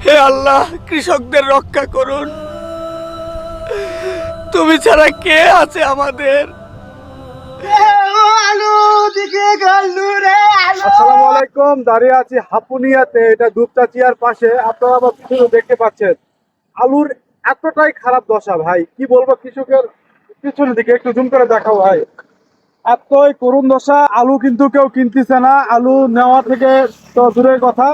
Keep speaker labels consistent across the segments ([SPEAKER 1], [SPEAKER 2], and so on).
[SPEAKER 1] হে আল্লাহ, কৃষকদের রক্ষা করুন। তুমি ছাড়া কে আছে আমাদের?
[SPEAKER 2] আসসালামু আলাইকুম। দাঁড়িয়ে আছি হাপুনিয়াতে, এটা দুপচাচিয়ার পাশে। আপনারা আমার পিছনে দেখতে পাচ্ছেন আলুর এতটাই খারাপ দশা ভাই, কি বলবো। কৃষকের পিছনের দিকে একটু জুম করে দেখাও ভাই, এতই করুণ দশা। আলু কিন্তু কেউ কিনতেছে না, আলু নেওয়া থেকে তো দূরের কথা।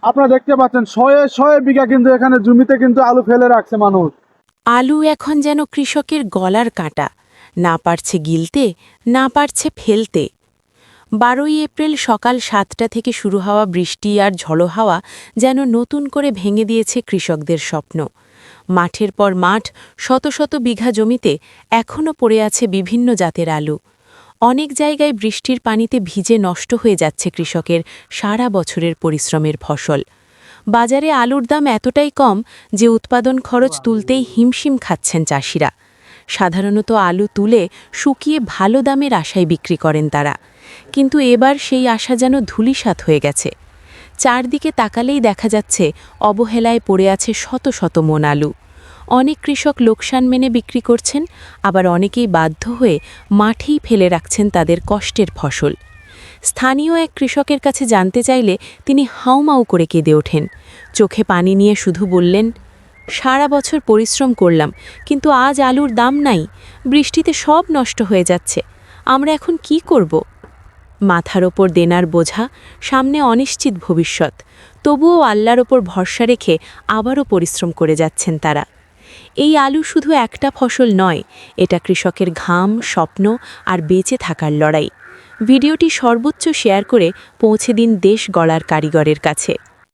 [SPEAKER 2] আপনারা দেখতে পাচ্ছেন শয়ে শয়ে বিঘা কিন্তু এখানে জমিতে কিন্তু আলু ফেলে রাখছে মানুষ।
[SPEAKER 3] আলু এখন যেন কৃষকের গলার কাঁটা, না পারছে গিলতে, না পারছে ফেলতে। 12ই এপ্রিল সকাল 7টা থেকে শুরু হওয়া বৃষ্টি আর ঝড়ো হাওয়া যেন নতুন করে ভেঙে দিয়েছে কৃষকদের স্বপ্ন। মাঠের পর মাঠ, শত শত বিঘা জমিতে এখনও পড়ে আছে বিভিন্ন জাতের আলু। অনেক জায়গায় বৃষ্টির পানিতে ভিজে নষ্ট হয়ে যাচ্ছে কৃষকের সারা বছরের পরিশ্রমের ফসল। বাজারে আলুর দাম এতটাই কম যে উৎপাদন খরচ তুলতেই হিমশিম খাচ্ছেন চাষিরা। সাধারণত আলু তুলে শুকিয়ে ভালো দামের আশায় বিক্রি করেন তারা, কিন্তু এবার সেই আশা যেন ধূলিসাৎ হয়ে গেছে। চারদিকে তাকালেই দেখা যাচ্ছে অবহেলায় পড়ে আছে শত শত মন আলু। অনেক কৃষক লোকসান মেনে বিক্রি করছেন, আবার অনেকেই বাধ্য হয়ে মাঠেই ফেলে রাখছেন তাদের কষ্টের ফসল। স্থানীয় এক কৃষকের কাছে জানতে চাইলে তিনি হাউমাউ করে কেঁদে ওঠেন। চোখে পানি নিয়ে শুধু বললেন, সারা বছর পরিশ্রম করলাম, কিন্তু আজ আলুর দাম নাই। বৃষ্টিতে সব নষ্ট হয়ে যাচ্ছে। আমরা এখন কি করব? মাথার ওপর দেনার বোঝা, সামনে অনিশ্চিত ভবিষ্যৎ, তবুও আল্লাহর ওপর ভরসা রেখে আবারও পরিশ্রম করে যাচ্ছেন তারা। এই আলু শুধু একটা ফসল নয়, এটা কৃষকের ঘাম, স্বপ্ন আর বেঁচে থাকার লড়াই। ভিডিওটি সর্বোচ্চ শেয়ার করে পৌঁছে দিন দেশ গড়ার কারিগরের কাছে।